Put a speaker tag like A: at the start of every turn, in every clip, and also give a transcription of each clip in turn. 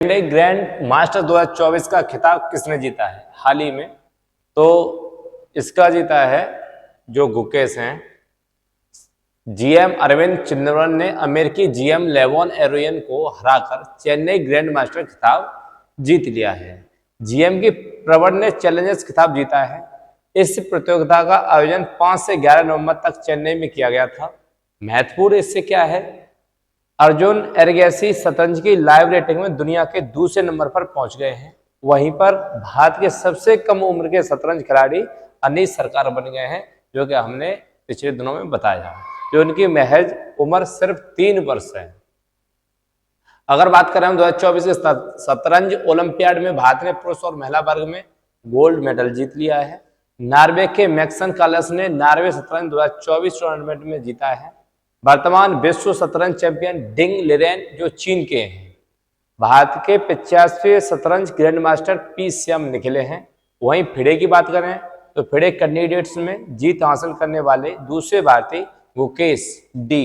A: Grand master 2024 का खिताब किसने जीता है हाल ही में? तो इसका जीता है जो गुकेश हैं, जीएम अरविंद चिदंबरम ने अमेरिकी जीएम लेवॉन एरोयन को हराकर चेन्नई ग्रैंड मास्टर खिताब जीत लिया है। जीएम की प्रवर ने चैलेंजर्स खिताब जीता है। इस प्रतियोगिता का आयोजन 5 से 11 नवंबर तक चेन्नई में किया गया था। महत्वपूर्ण इससे क्या है? अर्जुन एरगैसी शतरंज की लाइव रेटिंग में दुनिया के दूसरे नंबर पर पहुंच गए हैं। वहीं पर भारत के सबसे कम उम्र के शतरंज खिलाड़ी अनीश सरकार बन गए हैं, जो कि हमने पिछले दिनों में बताया, जो उनकी महज उम्र सिर्फ 3 वर्ष है। अगर बात करें हम 2024 के शतरंज ओलंपियाड में भारत ने पुरुष और महिला वर्ग में गोल्ड मेडल जीत लिया है। नॉर्वे के मैक्सन कार्लसन ने नॉर्वे शतरंज 2024 टूर्नामेंट में जीता है। वर्तमान विश्व शतरंज चैंपियन डिंग लिरेन जो चीन के हैं। भारत के 85वें शतरंज ग्रैंड मास्टर पी श्याम निकले हैं। वहीं फिडे की बात करें तो फिडे कैंडिडेट्स में जीत हासिल करने वाले दूसरे भारतीय गुकेश डी,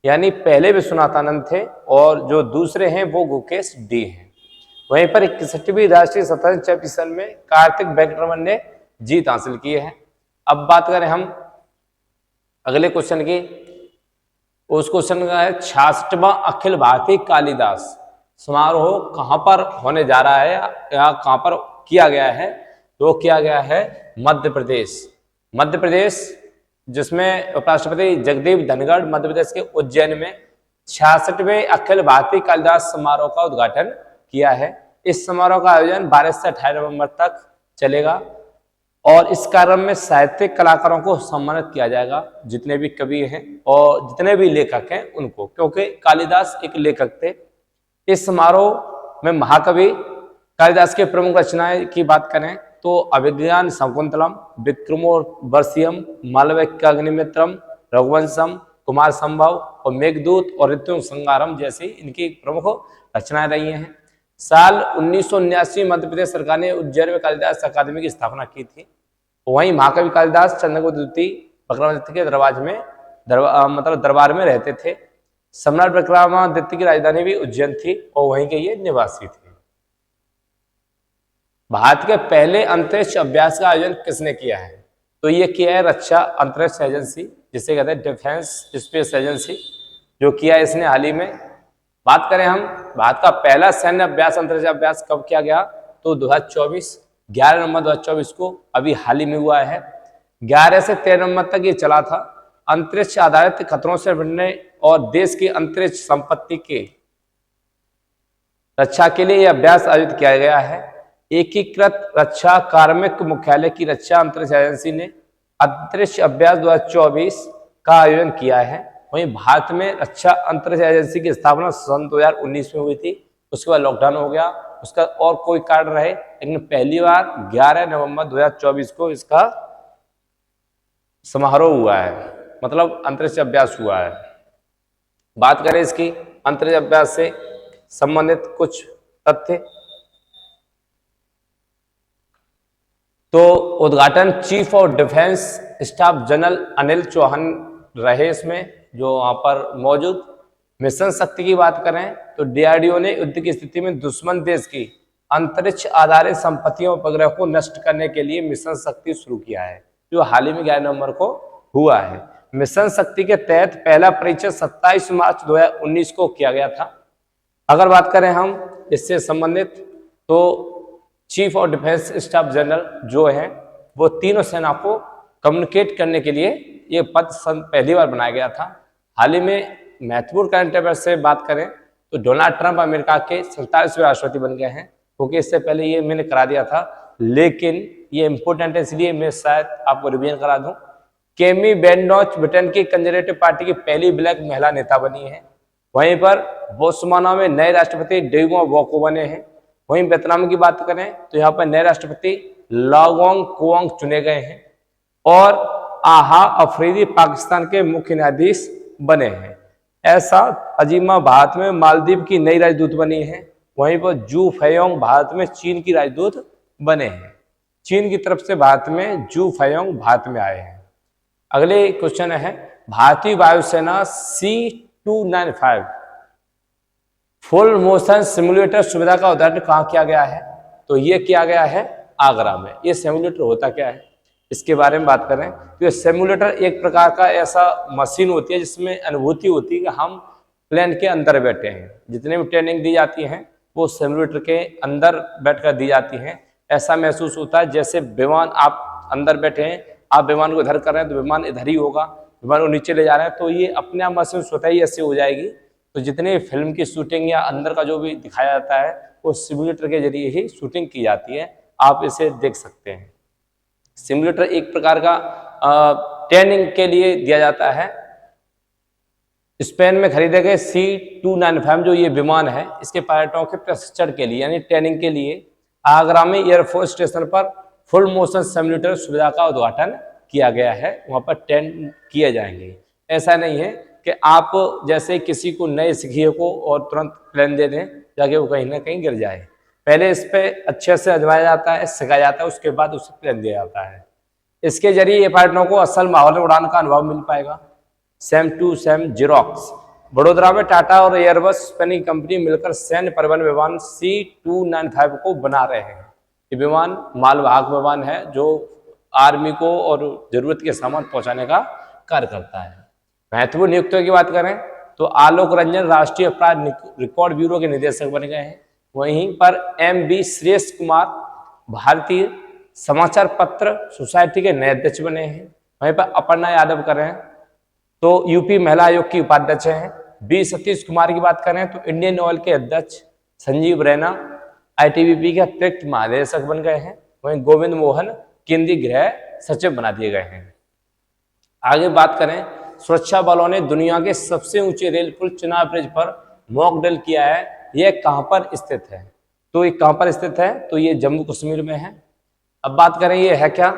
A: यानी पहले विश्वनाथ आनंद थे और जो दूसरे हैं वो गुकेश डी हैं। वहीं पर 61वीं राष्ट्रीय शतरंज चैंपियनशिप में कार्तिक वेंकटरमन ने जीत हासिल की है। अब बात करें हम अगले क्वेश्चन की। उस क्वेश्चन का है 66वां अखिल भारतीय कालिदास समारोह कहां पर होने जा रहा है या कहां पर किया गया है? तो किया गया है मध्य प्रदेश, जिसमें उपराष्ट्रपति जगदीप धनखड़ मध्य प्रदेश के उज्जैन में 66वें अखिल भारतीय कालिदास समारोह का उद्घाटन किया है। इस समारोह का आयोजन 12 से 18 नवंबर तक चलेगा और इस कार्यक्रम में साहित्यिक कलाकारों को सम्मानित किया जाएगा, जितने भी कवि हैं और जितने भी लेखक हैं उनको, क्योंकि कालिदास एक लेखक थे। इस समारोह में महाकवि कालिदास के प्रमुख रचनाएं की बात करें तो अभिज्ञान शकुंतलम, विक्रमोर्वशीयम, मालविकाग्निमित्रम, रघुवंशम, कुमार संभव और मेघदूत और ऋतु संगारम जैसी इनकी प्रमुख रचनाएं रही हैं। साल 1979 मध्य प्रदेश सरकार ने उज्जैन में कालिदास अकादमी की स्थापना की थी। वहीं महाकवि कालिदास चंद्रगुप्त द्वितीय विक्रमादित्य के दरबार में रहते थे। सम्राट विक्रमादित्य की राजधानी भी उज्जैन थी और वहीं के ये निवासी थे। भारत के पहले अंतरिक्ष अभ्यास का आयोजन किसने किया है? तो ये किया है रक्षा अंतरिक्ष एजेंसी, जिसे कहते हैं डिफेंस स्पेस एजेंसी, जो किया है इसने हाल ही में। बात करें हम भारत का पहला सैन्य अभ्यास अंतरिक्ष अभ्यास कब किया गया? तो 11 नवंबर 2024 को अभी हाल ही में हुआ है। 11 से 13 नवंबर तक ये चला था। अंतरिक्ष आधारित खतरों से निपटने और देश की अंतरिक्ष संपत्ति के रक्षा के लिए यह अभ्यास आयोजित किया गया है। एकीकृत रक्षा कार्मिक मुख्यालय की रक्षा अंतरिक्ष एजेंसी ने अंतरिक्ष अभ्यास 2024 का आयोजन किया है। वहीं भारत में रक्षा अंतरिक्ष एजेंसी की स्थापना सन 2019 में हुई थी। उसके बाद लॉकडाउन हो गया, उसका और कोई कारण रहे, लेकिन पहली बार 11 नवंबर 2024 को इसका समारोह हुआ है, मतलब अंतरिक्ष अभ्यास हुआ है। बात करें इसकी अंतरिक्ष अभ्यास से संबंधित कुछ तथ्य, तो उद्घाटन chief of defence staff general Anil Chauhan रहे इसमें, जो वहां पर मौजूद। मिशन शक्ति की बात करें तो डीआरडीओ ने युद्ध की स्थिति में दुश्मन देश की अंतरिक्ष आधारित संपत्तियों उपग्रह को नष्ट करने के लिए मिशन शक्ति शुरू किया है, जो हाल ही में 11 नवंबर को हुआ है। मिशन शक्ति के तहत पहला परीक्षण 27 मार्च 2019 को किया गया था। अगर बात करें हम इससे संबंधित तो chief of defence staff general जो है वो तीनों सेना को कम्युनिकेट करने के लिए ये पद पहली बार बनाया गया था। हाल ही में महत्वपूर्ण करंट अफेयर से बात करें तो डोनाल्ड ट्रंप अमेरिका के 47वें राष्ट्रपति बन गए हैं, क्योंकि इससे पहले ये मैंने करा दिया था, लेकिन ये इंपॉर्टेंट है इसलिए मैं शायद आपको रिवीजन करा दूं। केमी बेनडोच ब्रिटेन की कंजर्वेटिव पार्टी की पहली ब्लैक महिला नेता बनी है। वहीं पर बोत्सवाना में नए राष्ट्रपति डेगो वोको बने हैं। वहीं वियतनाम की बात करें तो यहाँ पर नए राष्ट्रपति लागोंग कुआंग चुने गए हैं और आहा अफरीदी पाकिस्तान के मुख्य न्यायाधीश बने हैं। ऐसा अजीमा भारत में मालदीव की नई राजदूत बनी है। वहीं पर जू फयोंग भारत में चीन की राजदूत बने हैं। चीन की तरफ से भारत में जू फयोंग भारत में आए हैं। अगले क्वेश्चन है भारतीय वायुसेना C-295 फुल मोशन सिमुलेटर सुविधा का उद्घाटन कहाँ किया गया है? तो ये किया गया है आगरा में। ये सिमुलेटर होता क्या है इसके बारे में बात करें तो ये सिमुलेटर एक प्रकार का ऐसा मशीन होती है जिसमें अनुभूति होती है कि हम प्लेन के अंदर बैठे हैं। जितने भी ट्रेनिंग दी जाती है वो सिमुलेटर के अंदर बैठकर दी जाती हैं। ऐसा महसूस होता है जैसे विमान आप अंदर बैठे हैं, आप विमान को इधर कर रहे हैं तो विमान इधर ही होगा, विमान को नीचे ले जा रहे हैं तो ये अपने आप मशीन स्वतः ही ऐसे हो जाएगी। तो जितने फिल्म की शूटिंग या अंदर का जो भी दिखाया जाता है वो सिमुलेटर के जरिए ही शूटिंग की जाती है। आप इसे देख सकते हैं। सिमुलेटर एक प्रकार का ट्रेनिंग के लिए दिया जाता है। स्पेन में खरीदे गए C295 जो ये विमान है इसके पायलटों के प्रशिक्षण के लिए यानी ट्रेनिंग के लिए आगरा में एयरफोर्स स्टेशन पर फुल मोशन सिमुलेटर सुविधा का उद्घाटन किया गया है। वहां पर ट्रेन किए जाएंगे। ऐसा नहीं है कि आप जैसे किसी को नए सीखिए को और तुरंत प्लेन दे दें जाके वो कहीं ना कहीं गिर जाए। पहले इस पे अच्छे से आजमाया जाता है, सिखाया जाता है, उसके बाद उसे प्लेन दिया जाता है। इसके जरिए ये पायलटों को असल माहौल में उड़ान का अनुभव मिल पाएगा। Same to same xerox Vadodara में टाटा और एयरबस स्पेनी कंपनी मिलकर सैन्य परिवहन विमान C295 को बना रहे हैं। ये विमान मालवाहक विमान है जो आर्मी को और जरूरत के सामान पहुंचाने का कार्य करता है। महत्वपूर्ण नियुक्तियों की बात करें तो आलोक रंजन राष्ट्रीय अपराध रिकॉर्ड ब्यूरो के निदेशक बन गए हैं। वहीं पर MB श्रेष्ठ कुमार भारतीय समाचार पत्र सोसाइटी के नए अध्यक्ष बने हैं। वहीं पर अपर्णा यादव करें तो यूपी महिला आयोग की उपाध्यक्ष हैं। B सतीश कुमार की बात करें तो इंडियन ऑयल के अध्यक्ष। संजीव रैना ITBP के अतिरिक्त महानिदेशक बन गए हैं। वहीं गोविंद मोहन केंद्रीय गृह सचिव बना दिए गए हैं। आगे बात करें सुरक्षा बलों ने दुनिया के सबसे ऊंचे रेल पुल चिनाब ब्रिज पर मॉक ड्रिल किया है। यह कहां पर स्थित है? तो ये कहां पर स्थित है? तो ये जम्मू कश्मीर में है। अब बात करें ये है क्या,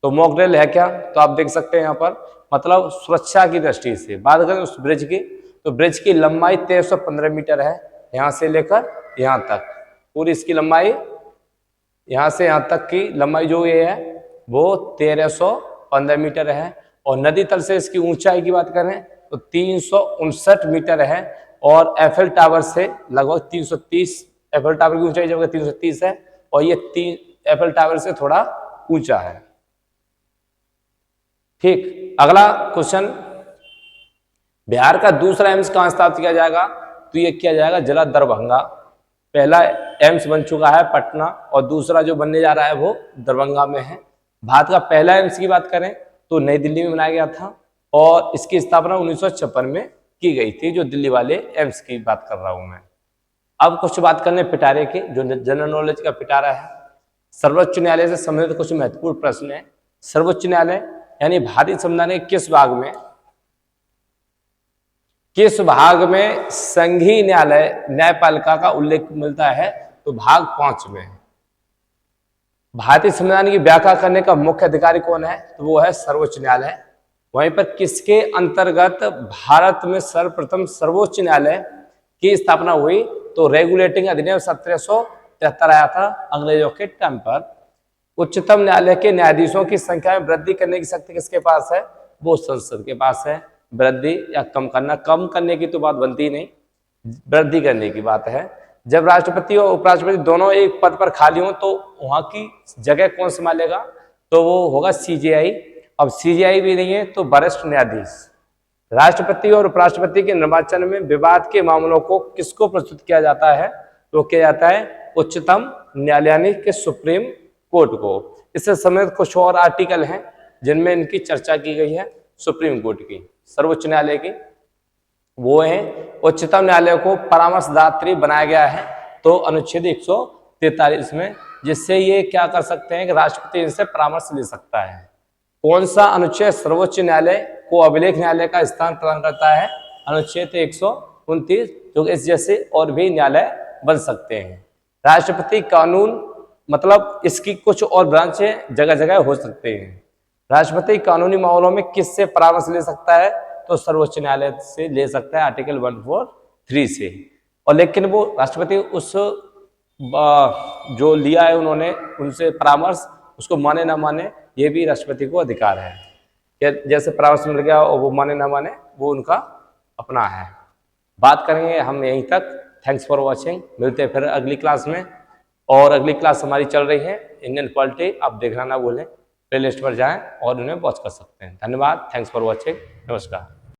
A: तो मॉक ड्रिल है क्या, तो आप देख सकते हैं यहाँ पर मतलब सुरक्षा की दृष्टि से बात करें उस ब्रिज की तो ब्रिज की लंबाई 1315 मीटर है। यहाँ से लेकर यहाँ तक पूरी इसकी लंबाई, यहाँ से यहाँ तक की लंबाई जो ये है वो 1315 मीटर है। और नदी तल से इसकी ऊंचाई की बात करें तो 359 मीटर है। और एफएल टावर से लगभग 330, एफएल टावर की ऊंचाई जब 330 है और ये एफएल टावर से थोड़ा ऊंचा है। ठीक, अगला क्वेश्चन, बिहार का दूसरा एम्स कहां स्थापित किया जाएगा? तो ये किया जाएगा जिला दरभंगा। पहला एम्स बन चुका है पटना और दूसरा जो बनने जा रहा है वो दरभंगा में है। भारत का पहला एम्स की बात करें तो नई दिल्ली में बनाया गया था और इसकी स्थापना 1956 में की गई थी। जो दिल्ली वाले एम्स की बात कर रहा हूं मैं। अब कुछ बात करने पिटारे के, जो जनरल नॉलेज का पिटारा है। सर्वोच्च न्यायालय से संबंधित कुछ महत्वपूर्ण प्रश्न है। सर्वोच्च न्यायालय यानी भारतीय संविधान के किस भाग में संघीय न्यायालय न्यायपालिका का उल्लेख मिलता है? तो भाग 5 में। भारतीय संविधान की व्याख्या करने का मुख्य अधिकारी कौन है? तो वो है सर्वोच्च न्यायालय। वहीं पर किसके अंतर्गत भारत में सर्वप्रथम सर्वोच्च न्यायालय की स्थापना हुई? तो रेगुलेटिंग अधिनियम 1773 आया था अंग्रेजों के टाइम पर। उच्चतम न्यायालय के न्यायाधीशों की संख्या में वृद्धि करने की शक्ति किसके पास है? वो संसद के पास है। वृद्धि या कम करना, कम करने की तो बात बनती नहीं, वृद्धि करने की बात है। जब राष्ट्रपति और उपराष्ट्रपति दोनों एक पद पर खाली हो तो वहां की जगह कौन संभालेगा? तो वो होगा CJI। अब CJI भी नहीं है तो वरिष्ठ न्यायाधीश। राष्ट्रपति और उपराष्ट्रपति के निर्वाचन में विवाद के मामलों को किसको प्रस्तुत किया जाता है? तो किया जाता है उच्चतम न्यायालय यानी कि सुप्रीम कोर्ट को। इससे संबंधित कुछ और आर्टिकल हैं जिनमें इनकी चर्चा की गई है सुप्रीम कोर्ट की, सर्वोच्च न्यायालय की। वो है उच्चतम न्यायालय को परामर्शदात्री बनाया गया है तो अनुच्छेद 143 में, जिससे ये क्या कर सकते हैं कि राष्ट्रपति इनसे परामर्श ले सकता है। कौन सा अनुच्छेद सर्वोच्च न्यायालय को अभिलेख न्यायालय का स्थान प्रदान करता है? अनुच्छेद 129, जो इस जैसे और भी न्यायालय बन सकते हैं। राष्ट्रपति कानून मतलब इसकी कुछ और ब्रांचें जगह जगह हो सकते हैं। राष्ट्रपति कानूनी मामलों में किससे परामर्श ले सकता है? तो सर्वोच्च न्यायालय से ले सकता है आर्टिकल 143 से। और लेकिन वो राष्ट्रपति उस जो लिया है उन्होंने उनसे परामर्श, उसको माने ना माने ये भी राष्ट्रपति को अधिकार है। जैसे परामर्श मिल गया और वो माने ना माने वो उनका अपना है। बात करेंगे हम यहीं तक। Thanks for watching. मिलते हैं फिर अगली क्लास में, और अगली क्लास हमारी चल रही है इंडियन पॉलिटी, आप देखना ना भूलें, प्ले लिस्ट पर जाएं और उन्हें वॉच कर सकते हैं। धन्यवाद, थैंक्स फॉर वॉचिंग, नमस्कार।